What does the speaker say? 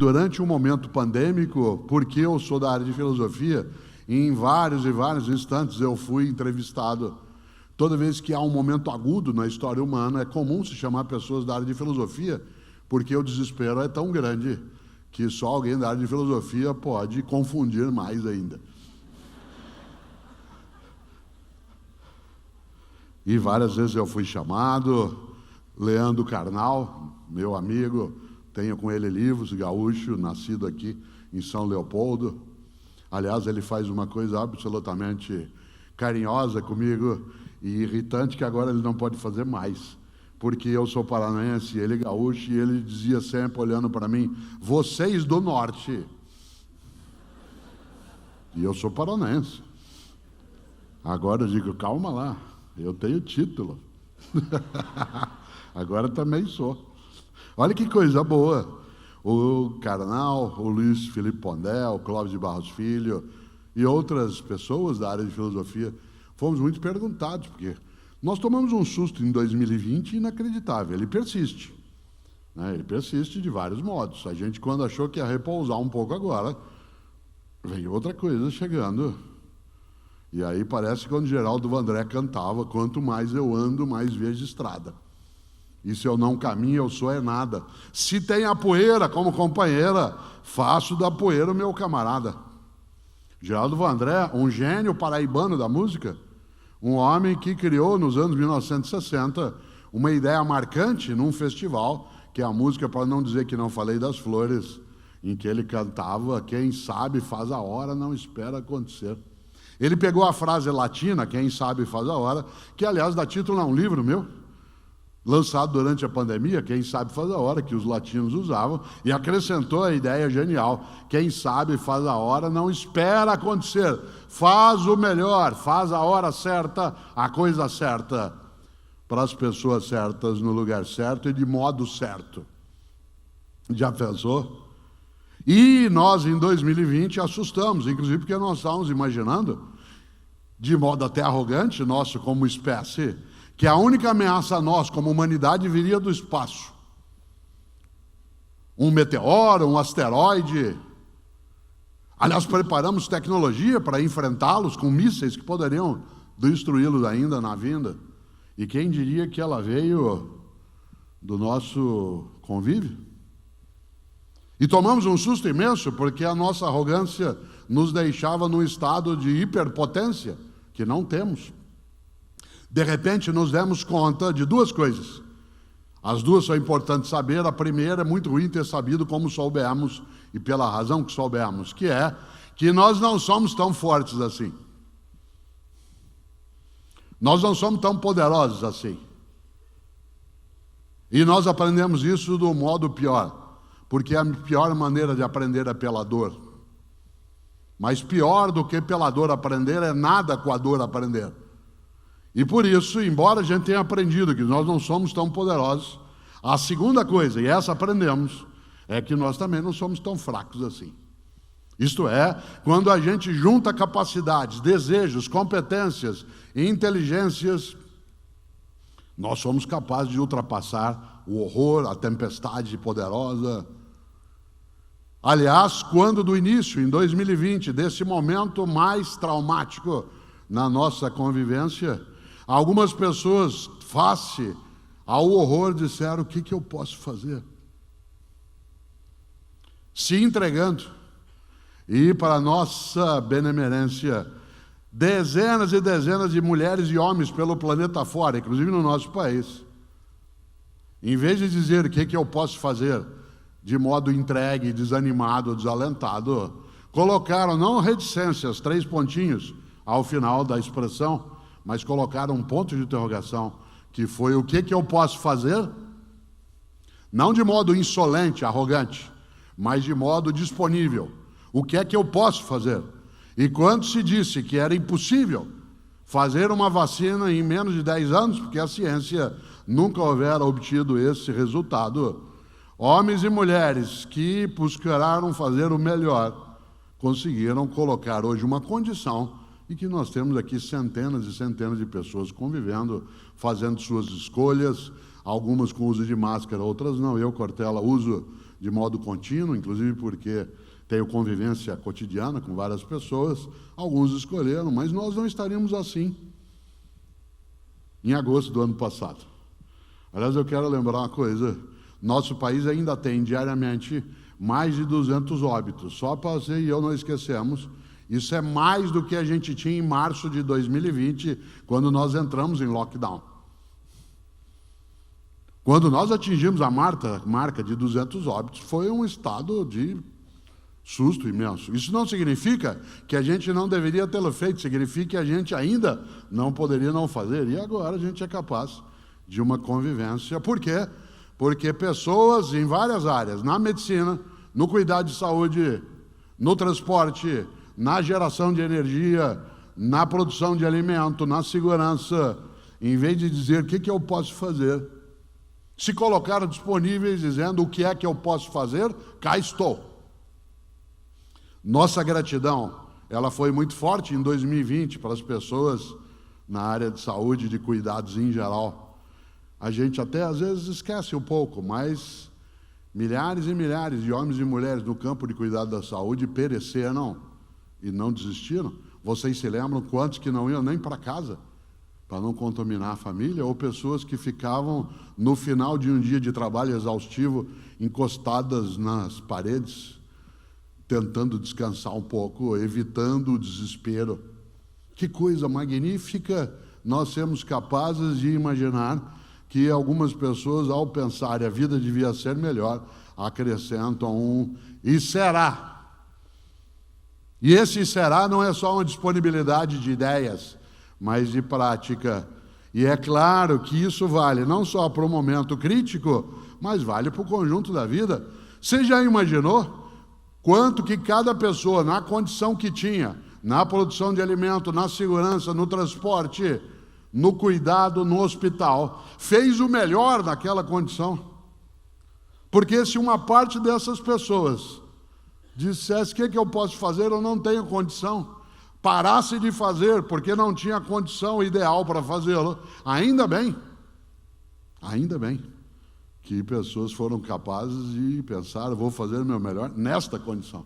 durante um momento pandêmico, porque eu sou da área de filosofia, em vários e vários instantes eu fui entrevistado. Toda vez que há um momento agudo na história humana, é comum se chamar pessoas da área de filosofia, porque o desespero é tão grande que só alguém da área de filosofia pode confundir mais ainda. E várias vezes eu fui chamado. Leandro Carnal, meu amigo, tenho com ele livros, gaúcho, nascido aqui em São Leopoldo. Aliás, ele faz uma coisa absolutamente carinhosa comigo e irritante que agora ele não pode fazer mais, porque eu sou paranaense, ele é gaúcho, e ele dizia sempre, olhando para mim, vocês do norte. E eu sou paranaense. Agora eu digo, calma lá, eu tenho título. Agora também sou. Olha que coisa boa. O Carnal, o Luiz Felipe Pondé, o Clóvis de Barros Filho e outras pessoas da área de filosofia, fomos muito perguntados, porque nós tomamos um susto em 2020 inacreditável. Ele persiste, né? Ele persiste de vários modos. A gente, quando achou que ia repousar um pouco agora, vem outra coisa chegando. E aí parece que quando Geraldo Vandré cantava, quanto mais eu ando, mais vejo estrada. E se eu não caminho, eu sou é nada. Se tem a poeira como companheira, faço da poeira o meu camarada. Geraldo Vandré, um gênio paraibano da música, um homem que criou nos anos 1960 uma ideia marcante num festival, que é a música, para não dizer que não falei das flores, em que ele cantava, quem sabe faz a hora, não espera acontecer. Ele pegou a frase latina, quem sabe faz a hora, que aliás dá título a um livro meu, lançado durante a pandemia, quem sabe faz a hora, que os latinos usavam, e acrescentou a ideia genial, quem sabe faz a hora, não espera acontecer, faz o melhor, faz a hora certa, a coisa certa, para as pessoas certas, no lugar certo e de modo certo. Já pensou? E nós, em 2020, assustamos, inclusive porque nós estávamos imaginando, de modo até arrogante, nosso como espécie, que a única ameaça a nós, como humanidade, viria do espaço. Um meteoro, um asteroide. Aliás, preparamos tecnologia para enfrentá-los com mísseis que poderiam destruí-los ainda na vinda. E quem diria que ela veio do nosso convívio? E tomamos um susto imenso, porque a nossa arrogância nos deixava num estado de hiperpotência, que não temos. De repente, nos demos conta de duas coisas. As duas são importantes saber. A primeira é muito ruim ter sabido como soubemos, e pela razão que soubemos, que é que nós não somos tão fortes assim. Nós não somos tão poderosos assim. E nós aprendemos isso do modo pior, porque a pior maneira de aprender é pela dor. Mas pior do que pela dor aprender é nada com a dor aprender. E por isso, embora a gente tenha aprendido que nós não somos tão poderosos, a segunda coisa, e essa aprendemos, é que nós também não somos tão fracos assim. Isto é, quando a gente junta capacidades, desejos, competências e inteligências, nós somos capazes de ultrapassar o horror, a tempestade poderosa. Aliás, quando do início, em 2020, desse momento mais traumático na nossa convivência, algumas pessoas, face ao horror, disseram, o que eu posso fazer? Se entregando. E para nossa benemerência, dezenas e dezenas de mulheres e homens pelo planeta fora, inclusive no nosso país, em vez de dizer o que eu posso fazer, de modo entregue, desanimado, desalentado, colocaram não reticências, 3 pontinhos ao final da expressão, mas colocaram um ponto de interrogação, que foi o que eu posso fazer? Não de modo insolente, arrogante, mas de modo disponível. O que é que eu posso fazer? E quando se disse que era impossível fazer uma vacina em menos de 10 anos, porque a ciência nunca houvera obtido esse resultado, homens e mulheres que buscaram fazer o melhor, conseguiram colocar hoje uma condição e que nós temos aqui centenas e centenas de pessoas convivendo, fazendo suas escolhas, algumas com uso de máscara, outras não. Eu, Cortella, uso de modo contínuo, inclusive porque tenho convivência cotidiana com várias pessoas. Alguns escolheram, mas nós não estaríamos assim em agosto do ano passado. Aliás, eu quero lembrar uma coisa: nosso país ainda tem diariamente mais de 200 óbitos. Só para você e eu não esquecemos, isso é mais do que a gente tinha em março de 2020, quando nós entramos em lockdown. Quando nós atingimos a marca de 200 óbitos, foi um estado de susto imenso. Isso não significa que a gente não deveria tê-lo feito, significa que a gente ainda não poderia não fazer. E agora a gente é capaz de uma convivência. Por quê? Porque pessoas em várias áreas, na medicina, no cuidado de saúde, no transporte, na geração de energia, na produção de alimento, na segurança, em vez de dizer o que eu posso fazer, se colocaram disponíveis dizendo: o que é que eu posso fazer? Cá estou. Nossa gratidão, ela foi muito forte em 2020 para as pessoas na área de saúde e de cuidados em geral. A gente até às vezes esquece um pouco, mas milhares e milhares de homens e mulheres no campo de cuidado da saúde pereceram e não desistiram. Vocês se lembram quantos que não iam nem para casa para não contaminar a família, ou pessoas que ficavam no final de um dia de trabalho exaustivo encostadas nas paredes, tentando descansar um pouco, evitando o desespero. Que coisa magnífica nós sermos capazes de imaginar que algumas pessoas, ao pensarem a vida devia ser melhor, acrescentam um "e será". E esse "será" não é só uma disponibilidade de ideias, mas de prática. E é claro que isso vale não só para o momento crítico, mas vale para o conjunto da vida. Você já imaginou quanto que cada pessoa, na condição que tinha, na produção de alimento, na segurança, no transporte, no cuidado, no hospital, fez o melhor naquela condição? Porque se uma parte dessas pessoas dissesse: o que eu posso fazer, eu não tenho condição, parasse de fazer porque não tinha condição ideal para fazê-lo, ainda bem que pessoas foram capazes de pensar: vou fazer o meu melhor nesta condição.